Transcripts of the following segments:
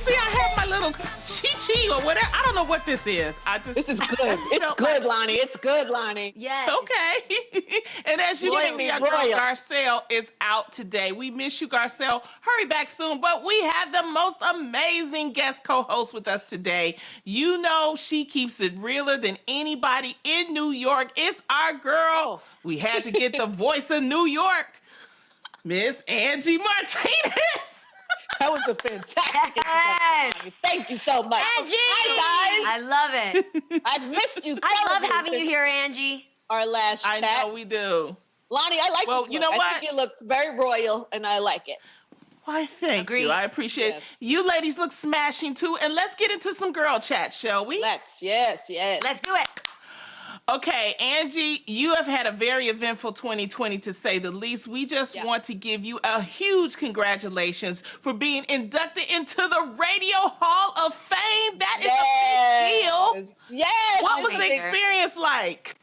see, I have my little chi or whatever. I don't know what this is. This is good. It's good, Lonnie. It's good, Lonnie. Yes. Okay. And as you can see, our girl Garcelle is out today. We miss you, Garcelle. Hurry back soon. But we have the most amazing guest co-host with us today. You know she keeps it realer than anybody in New York. It's our girl. We had to get the voice of New York, Miss Angie Martinez. That was a fantastic introduction. Thank you so much. Angie! Hi, I love it. I've missed you. I love having you here, Angie. Our last chat. I know we do. Lonnie, I like this look. You know what? I think you look very royal, and I like it. Why, thank you. I appreciate it. You ladies look smashing, too. And let's get into some girl chat, shall we? Yes. Let's do it. Okay, Angie, you have had a very eventful 2020, to say the least. We just want to give you a huge congratulations for being inducted into the Radio Hall of Fame. That is a big deal. Yes. What was the experience like?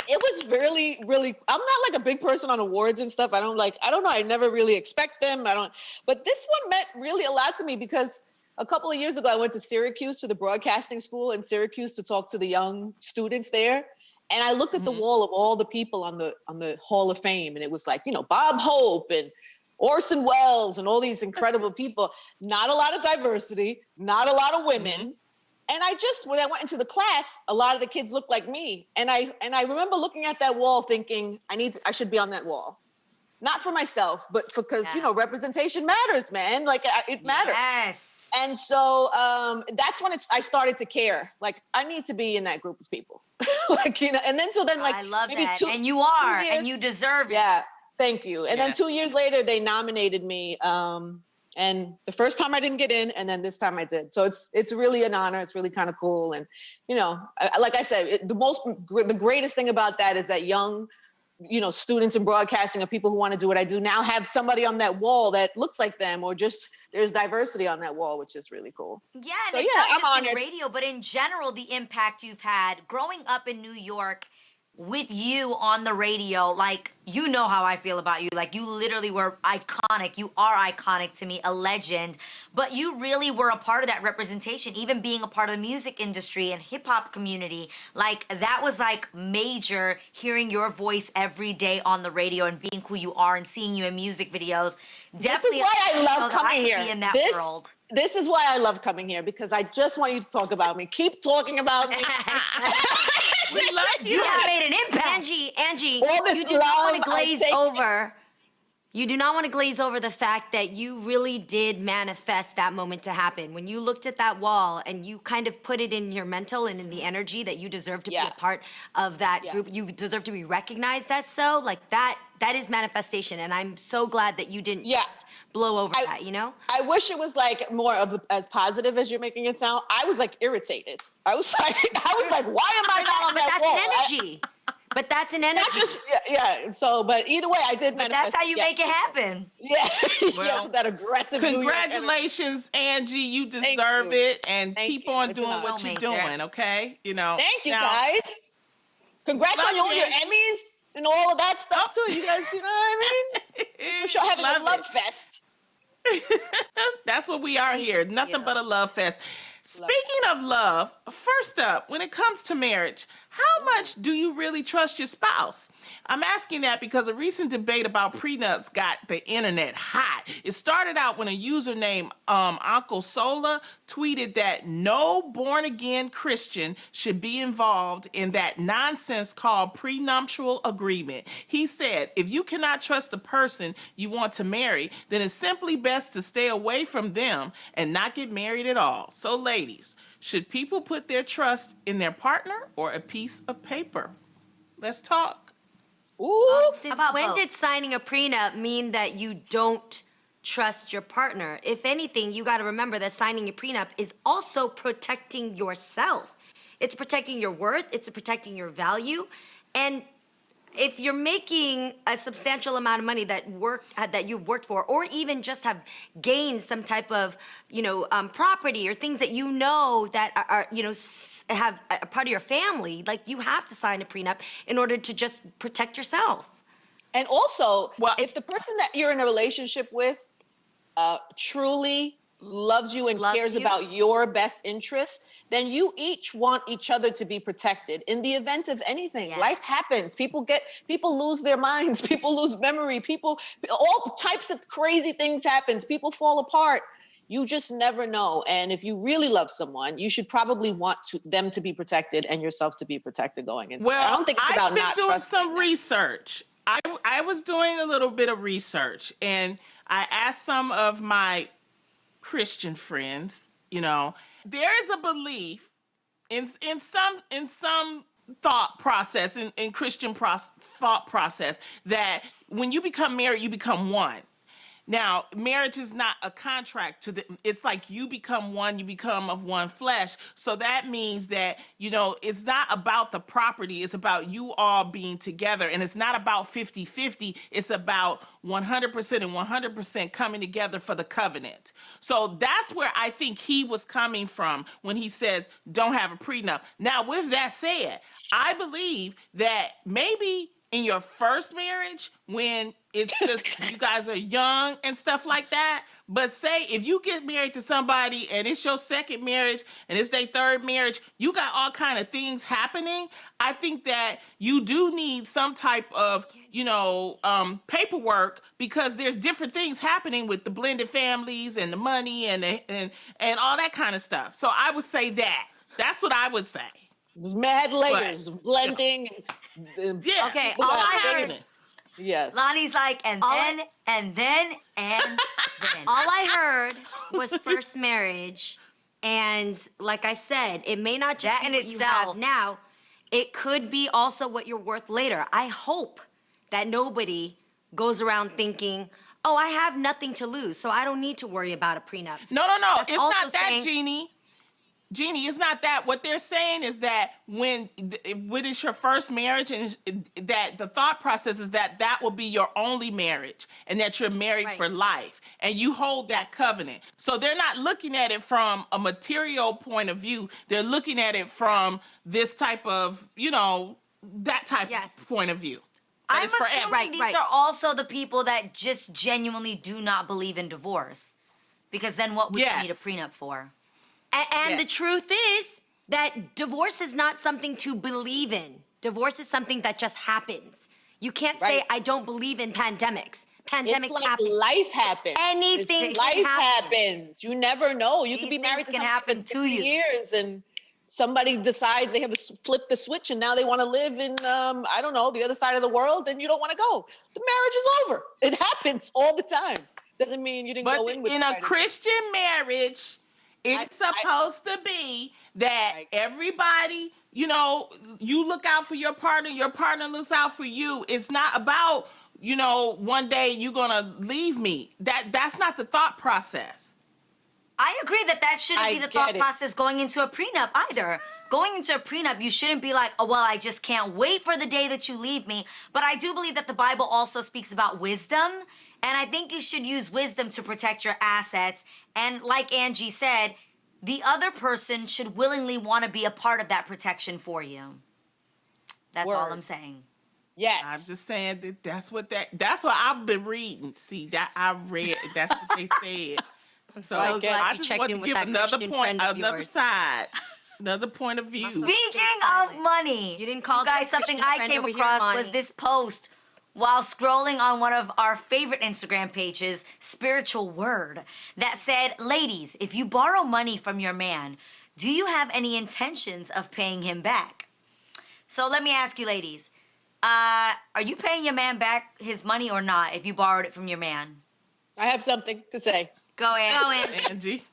It was really, really, I'm not like a big person on awards and stuff. I don't know. I never really expect them. But this one meant really a lot to me because a couple of years ago, I went to Syracuse, to the broadcasting school in Syracuse, to talk to the young students there. And I looked at the wall of all the people on the Hall of Fame, and it was like, Bob Hope and Orson Welles and all these incredible people. Not a lot of diversity, not a lot of women. And when I went into the class, a lot of the kids looked like me. And I remember looking at that wall thinking, I should be on that wall. Not for myself, but because, representation matters, man. Like, it matters. Yes. And so that's when I started to care. Like, I need to be in that group of people. And then I love that. And you are, and you deserve it. Yeah, thank you. And then 2 years later, they nominated me. And the first time I didn't get in, and then this time I did. So it's really an honor. It's really kind of cool. And, like I said, the greatest thing about that is that young, students in broadcasting or people who want to do what I do now have somebody on that wall that looks like them, or just there's diversity on that wall, which is really cool. Yeah, and it's not just in radio, but in general, the impact you've had growing up in New York with you on the radio. Like, you know how I feel about you. Like, you literally were iconic. You are iconic to me, a legend. But you really were a part of that representation, even being a part of the music industry and hip hop community. Like, that was like major, hearing your voice every day on the radio and being who you are and seeing you in music videos. Definitely. This is why I love coming here. Be in that world. This is why I love coming here, because I just want you to talk about me. Keep talking about me. We love you. You have made an impact. Angie, you do not want to glaze over. You do not want to glaze over the fact that you really did manifest that moment to happen. When you looked at that wall and you kind of put it in your mental and in the energy that you deserve to be a part of that group, you deserve to be recognized as so. Like, that is manifestation. And I'm so glad that you didn't just blow over that, I wish it was like more of as positive as you're making it sound. I was like irritated. I was like, why am I not on that wall? That's an energy. But that's an energy. Not just, So, but either way, I did manifest. But that's how you make it happen. Yeah. Well, with that aggressive. Congratulations, Angie. You deserve it. And keep on doing what you're doing, okay? Thank you, guys. Congrats on all your Emmys and all of that stuff, too. You guys, you know what I mean? I'm sure having a love fest. That's what we are here. Nothing but a love fest. Speaking of love, first up, when it comes to marriage, how much do you really trust your spouse? I'm asking that because a recent debate about prenups got the internet hot. It started out when a user named Uncle Sola tweeted that no born-again Christian should be involved in that nonsense called prenuptial agreement. He said, if you cannot trust the person you want to marry, then it's simply best to stay away from them and not get married at all. So, ladies, should people put their trust in their partner or a piece of paper? Let's talk. Ooh. Since when did signing a prenup mean that you don't trust your partner? If anything, you got to remember that signing a prenup is also protecting yourself. It's protecting your worth. It's protecting your value. And if you're making a substantial amount of money that you've worked for, or even just have gained some type of, property or things that that are have a part of your family, like, you have to sign a prenup in order to just protect yourself. And also, if the person that you're in a relationship with truly loves you and cares about your best interests, then you each want each other to be protected in the event of anything. Yes. Life happens. People lose their minds. People lose memory. All types of crazy things happen. People fall apart. You just never know. And if you really love someone, you should probably want them to be protected and yourself to be protected going into it. I don't think it's about not trusting. I've been doing some research. I was doing a little bit of research, and I asked some of my Christian friends, there is a belief in some thought process, in Christian thought process, that when you become married, you become one. Now, marriage is not a contract it's like you become one, you become of one flesh. So that means that, it's not about the property, it's about you all being together. And it's not about 50-50, it's about 100% and 100% coming together for the covenant. So that's where I think he was coming from when he says, don't have a prenup. Now, with that said, I believe that maybe in your first marriage, when it's just you guys are young and stuff like that. But say if you get married to somebody and it's your second marriage and it's their third marriage, you got all kind of things happening. I think that you do need some type of, paperwork, because there's different things happening with the blended families and the money and all that kind of stuff. So I would say that. That's what I would say. There's mad layers, blending. Yeah. Okay, all I heard. Yes. Lonnie's like, and then. All I heard was first marriage, and like I said, it may not just be what you have now. It could be also what you're worth later. I hope that nobody goes around thinking, oh, I have nothing to lose, so I don't need to worry about a prenup. No. That's It's not that, saying, Jeannie. Jeannie, it's not that. What they're saying is that when it's your first marriage, and that the thought process is that will be your only marriage, and that you're married for life, and you hold that covenant. So they're not looking at it from a material point of view. They're looking at it from this type of, that type of point of view. I'm assuming these are also the people that just genuinely do not believe in divorce, because then what would you need a prenup for? And the truth is that divorce is not something to believe in. Divorce is something that just happens. You can't say, I don't believe in pandemics. Pandemics happen. Life happens. Anything life happen. happens. You never know. You could be married to someone happen for to you. years, and somebody decides they have flipped the switch, and now they want to live in, I don't know, the other side of the world, and you don't want to go. The marriage is over. It happens all the time. Doesn't mean you didn't go in with in a Christian marriage, it's supposed to be that everybody, you look out for your partner looks out for you. It's not about, one day you're going to leave me. That's not the thought process. I agree that shouldn't be the thought process going into a prenup either. Going into a prenup, you shouldn't be like, oh, well, I just can't wait for the day that you leave me. But I do believe that the Bible also speaks about wisdom. And I think you should use wisdom to protect your assets. And like Angie said, the other person should willingly want to be a part of that protection for you. That's all I'm saying. Yes. I'm just saying that's what I've been reading. See, that I read, that's what they said. So I just want to give another point, another side. Another point of view. Speaking of money, you didn't call guys, something I came across was this post while scrolling on one of our favorite Instagram pages, Spiritual Word, that said, ladies, if you borrow money from your man, do you have any intentions of paying him back? So let me ask you, ladies, are you paying your man back his money or not if you borrowed it from your man? I have something to say. Go in. Angie.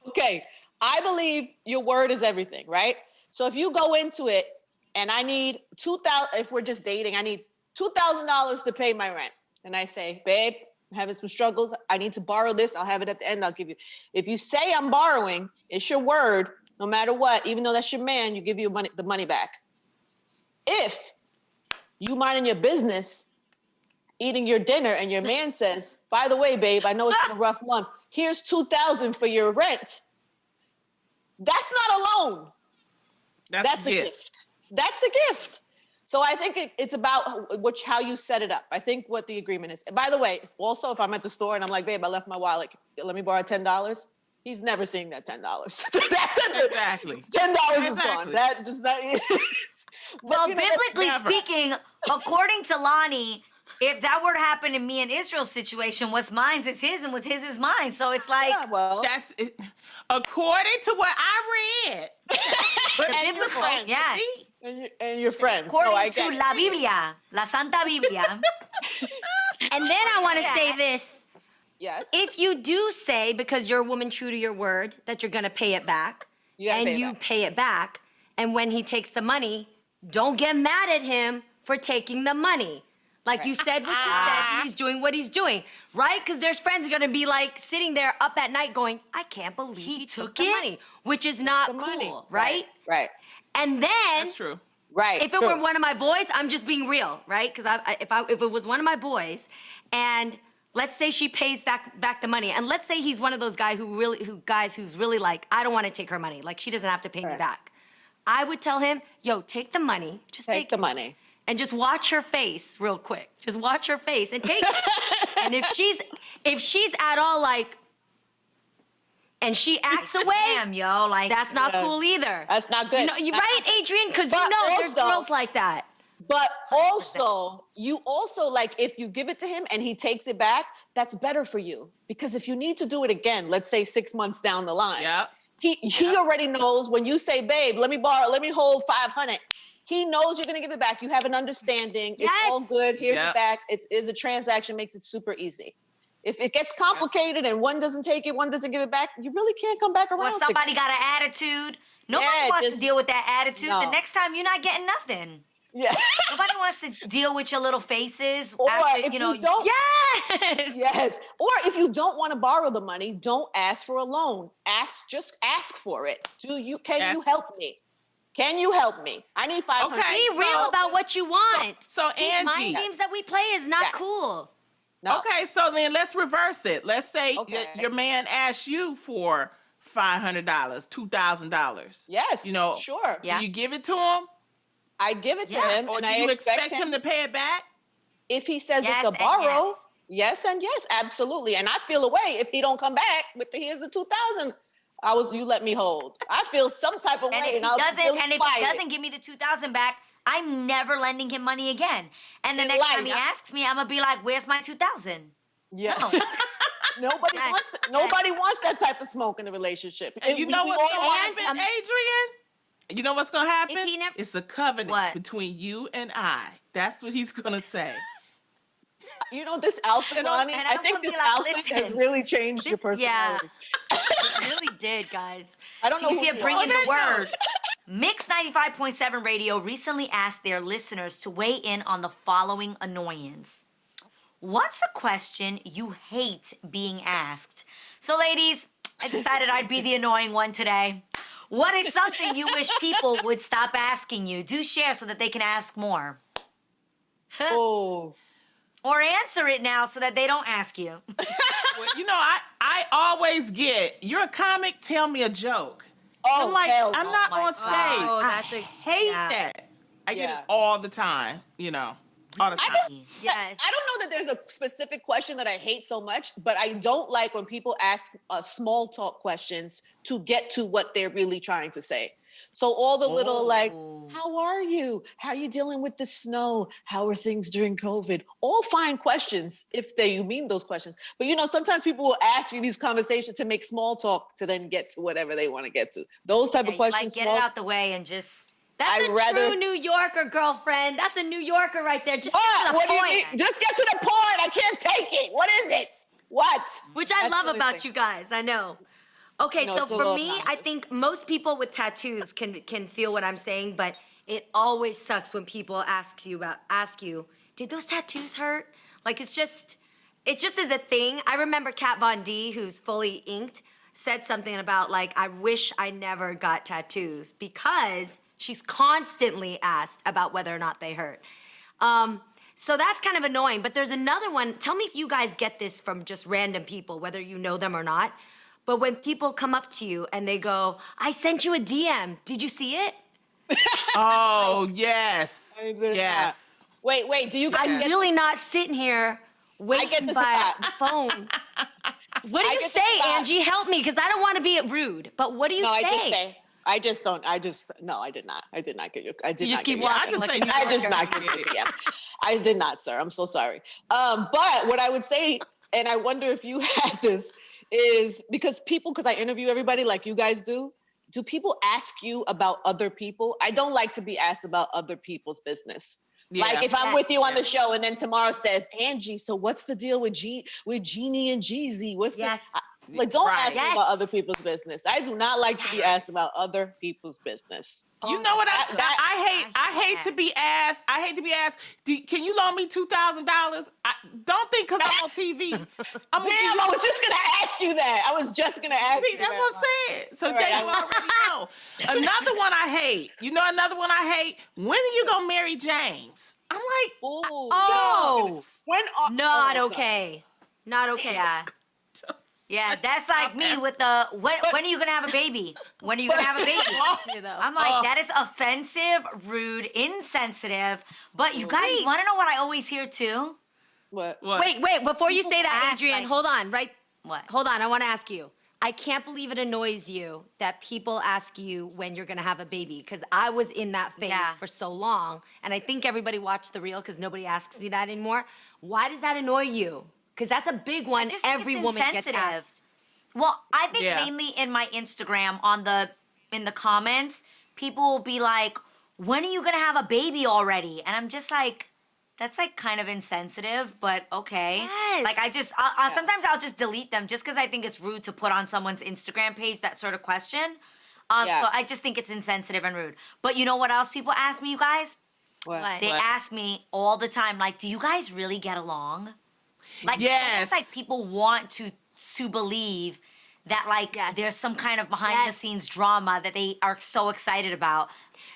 Okay. I believe your word is everything, right? So if you go into it and I need $2,000, if we're just dating, I need $2,000 to pay my rent. And I say, babe, I'm having some struggles. I need to borrow this. I'll have it at the end. I'll give you. If you say I'm borrowing, it's your word, no matter what, even though that's your man, you give you the money back. If you minding your business, eating your dinner, and your man says, by the way, babe, I know it's been a rough month. Here's $2,000 for your rent. That's not a loan. That's a gift. That's a gift. So I think it's about how you set it up. I think what the agreement is. And by the way, also if I'm at the store and I'm like, babe, I left my wallet. Let me borrow $10. He's never seeing that $10. Exactly. $10 is gone. That's just not. Well, you know, biblically speaking, according to Lonnie, if that were to happen in me and Israel's situation, what's mine is his and what's his is mine. So it's like, yeah, well, That's it. According to what I read. But and your biblical, friends, yeah. and your friends. According I to get it. La Biblia, La Santa Biblia. And then I want to say this. Yes. If you do say, because you're a woman true to your word, that you're going to pay it back, pay it back, and when he takes the money, don't get mad at him for taking the money. Like you said what you said, he's doing what he's doing, right? Because there's friends going to be like sitting there up at night going, I can't believe he took the money, which is not cool, money. right? Right. And then That's true. Right. if it were one of my boys, I'm just being real, right? Because if it was one of my boys, and let's say she pays back the money, and let's say he's one of those guys who's really like, I don't want to take her money, like she doesn't have to pay me back. I would tell him, yo, take the money, just take the it. money. And just watch her face real quick. Just watch her face and take it. And if she's at all like, and she acts away, Damn, yo, like that's not cool either. That's not good. You know, you're right, Adrian, because But there's also- girls like that. But also, you also like if you give it to him and he takes it back, that's better for you. Because if you need to do it again, let's say 6 months down the line, Yep. he already knows when you say, babe, let me hold 500. He knows you're gonna give it back. You have an understanding. Yes. It's all good. Here's Yep. the back. It's a transaction, makes it super easy. If it gets complicated and one doesn't take it, one doesn't give it back, you really can't come back around. Or somebody got an attitude. Nobody wants to deal with that attitude. No. The next time you're not getting nothing. Yeah. Nobody wants to deal with your little faces. Or after, if you know, you don't, Yes! yes. Or if you don't want to borrow the money, don't ask for a loan. Just ask for it. Can Yes. you help me? Can you help me? I need 500. Okay. Be real about what you want. So These mind Angie. games that we play is not Yeah. cool. No. Okay, so then let's reverse it. Let's say Okay. your man asks you for $500, $2,000. Yes. You know, Sure. Yeah. do you give it to him? I give it to Yeah. him, Or and do I you expect expect him to pay it back? if he says Yes it's a and borrow. yes. Yes and yes, absolutely. And I feel away if he don't come back with here's the 2,000. You let me hold. I feel some type of And way, if he I'll doesn't, really and if fight he it. doesn't give me the 2,000 back, I'm never lending him money again. And the In next life. time he asks me, I'm gonna be like, "Where's my 2,000?" Yeah. No. Nobody Right. nobody wants that type of smoke in the relationship. And you know we what's all going want- to happen, Adrian? You know what's going to happen? he never- It's a covenant What? between you and I. That's what he's going to say. You know, this outfit, And Lonnie, and I I'm think gonna be this like, outfit has listen, really changed your Yeah. personality. It really did, guys. I don't know She's who here you bringing are. the word. Mix 95.7 Radio recently asked their listeners to weigh in on the following annoyance. What's a question you hate being asked? So, ladies, I decided I'd be the annoying one today. What is something you wish people would stop asking you? Do share so that they can ask more. Oh. Or answer it now so that they don't ask you. Well, you know, I always get, you're a comic, tell me a joke. Oh, I'm like, hell I'm no. not my on stage. God. Oh, I that's a- hate yeah. that. I get Yeah. it all the time, you know, all the time. Yes. I don't know that there's a specific question that I hate so much, but I don't like when people ask small talk questions to get to what they're really trying to say. So all the little like, Oh. how are you? How are you dealing with the snow? How are things during COVID? All fine questions if you mean those questions. But you know, sometimes people will ask you these conversations to make small talk to then get to whatever they want to get to. Those type Yeah, of you questions. like get small- it out the way and just. That's I'd a rather- true New Yorker, girlfriend. That's a New Yorker right there. Just get What? to the What do you point. mean? Just get to the point. I can't take it. What is it? What? Which I That's love the only about thing. you guys. I know. Okay, No, so it's a for little me, I obnoxious. think most people with tattoos can feel what I'm saying, but it always sucks when people ask you, did those tattoos hurt? Like it just is a thing. I remember Kat Von D, who's fully inked, said something about like, I wish I never got tattoos because she's constantly asked about whether or not they hurt. So that's kind of annoying, but there's another one. Tell me if you guys get this from just random people, whether you know them or not. But when people come up to you and they go, I sent you a DM, did you see it? Oh, yes. I did Yes. Wait. Do you guys I'm get really not sitting here waiting to by sit the phone. What do I you get to say, sit back. Angie? Help me, because I don't want to be rude. But what do you No, say? I just say. I just don't. No, I did not. I did not get you. I did You not just get keep you. walking I just like say a New I just Yorker. not get you. Yeah. I did not, sir. I'm so sorry. But what I would say, and I wonder if you had this, is because I interview everybody like you guys do. Do people ask you about other people? I don't like to be asked about other people's business. Yeah. Like if I'm Yes. with you on the show and then tomorrow says, Angie, so what's the deal with Jeannie and Jeezy? What's Yes. like, don't Right. ask me Yes. about other people's business. I do not like to be asked about other people's business. You Oh, know what that's good. I hate to be asked. I hate to be asked. Can you loan me $2,000? Don't think because I'm on TV. I'm gonna give Damn, you- I was just gonna ask you that. I was just gonna ask See, you that's that. what I'm saying. So All right, then you already know. Another one I hate. You know another one I hate? When are you gonna marry James? I'm like, Ooh. Oh, When not oh, okay. Not okay. Yeah. Yeah, that's like me with the when are you gonna have a baby? When are you gonna have a baby? I'm like, that is offensive, rude, insensitive. But you guys Wait. want to know what I always hear too? What? Wait. Before you say that, ask, Adrian, like- hold on. Right. What? Hold on. I want to ask you. I can't believe it annoys you that people ask you when you're gonna have a baby, because I was in that phase Yeah. for so long, and I think everybody watched The Real because nobody asks me that anymore. Why does that annoy you? Because that's a big one. just think Every it's woman gets insensitive. asked. Well, I think Yeah. mainly in my Instagram in the comments, people will be like, "When are you gonna have a baby already?" And I'm just like, that's like kind of insensitive, but okay. Yes. Like sometimes I'll just delete them just because I think it's rude to put on someone's Instagram page that sort of question. Yeah. So I just think it's insensitive and rude. But you know what else people ask me, you guys? What? They What? ask me all the time, like, "Do you guys really get along?" Like, Yes. it's like people want to believe that like Yes. there's some kind of behind the scenes drama that they are so excited about.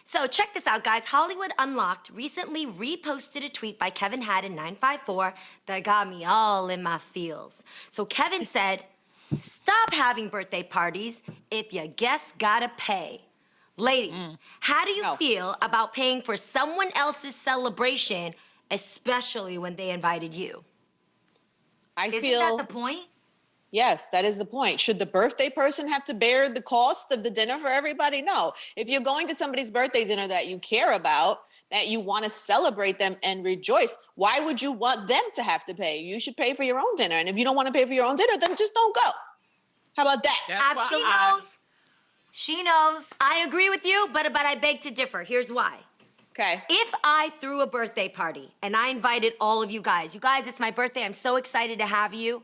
So check this out, guys. Hollywood Unlocked recently reposted a tweet by Kevin Haddon 954 that got me all in my feels. So Kevin said, "Stop having birthday parties if your guests gotta pay." Ladies, how do you No. feel about paying for someone else's celebration, especially when they invited you? I Isn't feel that the point? yes, that is the point. Should the birthday person have to bear the cost of the dinner for everybody? No. If you're going to somebody's birthday dinner that you care about, that you want to celebrate them and rejoice, why would you want them to have to pay? You should pay for your own dinner. And if you don't want to pay for your own dinner, then just don't go. How about that? That's why Absolutely. She knows. I agree with you, but I beg to differ. Here's why. Okay. If I threw a birthday party and I invited all of you guys, it's my birthday, I'm so excited to have you,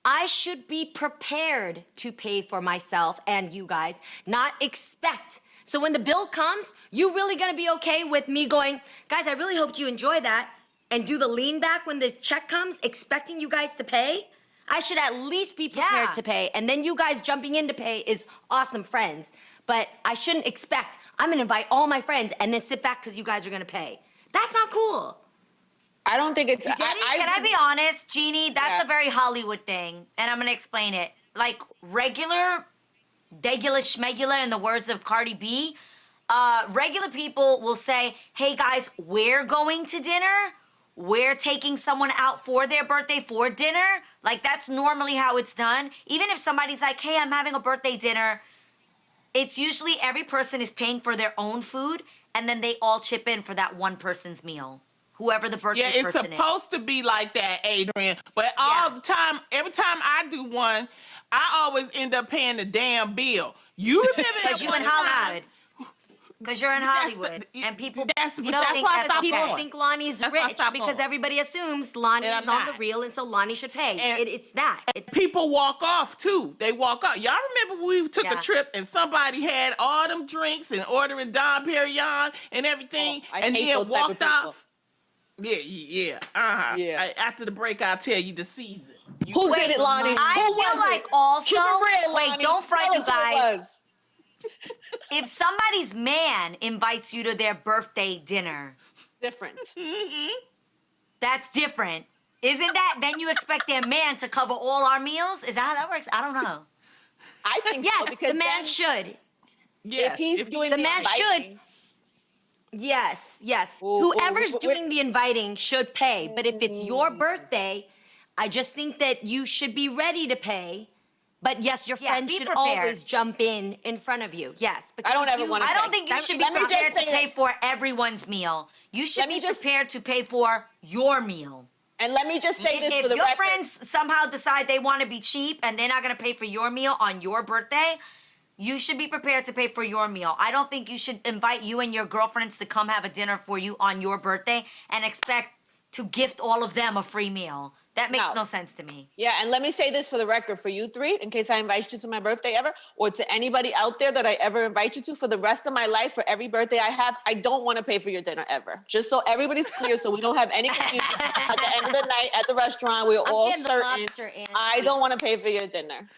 I should be prepared to pay for myself and you guys, not expect. So when the bill comes, you really gonna be okay with me going, "Guys, I really hoped you enjoy that," and do the lean back when the check comes, expecting you guys to pay? I should at least be prepared Yeah. to pay, and then you guys jumping in to pay is awesome, friends. But I shouldn't expect, I'm gonna invite all my friends and then sit back because you guys are gonna pay. That's not cool. I don't think it's. Can I be honest, Jeannie? That's Yeah. a very Hollywood thing, and I'm gonna explain it. Like regular schmegular, in the words of Cardi B, regular people will say, "Hey guys, we're going to dinner. We're taking someone out for their birthday for dinner." Like that's normally how it's done. Even if somebody's like, "Hey, I'm having a birthday dinner," it's usually every person is paying for their own food, and then they all chip in for that one person's meal. Whoever the birthday Yeah, it's person is. supposed to be like that, Adrian. But all the time, every time I do one, I always end up paying the damn bill. You remember that Because you're one in time? Hollywood. Because you're in That's the- Hollywood. And people that's- you but know, that's think why I that's stopped okay. People going. think Lonnie's That's why I rich stopped because going. everybody assumes Lonnie And is I'm on the not. real, and so Lonnie should pay. And- It's that. It's People walk off too. They walk off. Y'all remember when we took Yeah. a trip and somebody had all them drinks and ordering Dom Perignon and everything, Oh, I and hate then those type of walked people. off? Yeah. Uh-huh. Yeah. After the break, I'll tell you the season. You- Who did it, Lonnie? I Who feel was like it? also. Keep it real, wait, Lonnie. don't front Tell you us who it guys. was. If somebody's man invites you to their birthday dinner, Different. that's different. Isn't that? Then you expect their man to cover all our meals? Is that how that works? I don't know. I think so, yes, because the man then should. Yes, if he's doing The man should. inviting, Yes, yes. Ooh, Whoever's ooh, doing the inviting should pay. But if it's your birthday, I just think that you should be ready to pay. But yes, your Yeah, friends be should prepared. always jump in front of you. Yes. I don't if ever wanna I pay. don't think you should be Let me just prepared to say pay this. for everyone's meal. You should Let me be just- prepared to pay for your meal. And let me just say this If for the your record. friends somehow decide they want to be cheap and they're not going to pay for your meal on your birthday, you should be prepared to pay for your meal. I don't think you should invite you and your girlfriends to come have a dinner for you on your birthday and expect to gift all of them a free meal. That makes no sense to me. Yeah, and let me say this for the record, for you three, in case I invite you to my birthday ever, or to anybody out there that I ever invite you to, for the rest of my life, for every birthday I have, I don't want to pay for your dinner ever. Just so everybody's clear, so we don't have any confusion. At the end of the night at the restaurant, we're all getting the certain lobster, Ann. I don't want to pay for your dinner.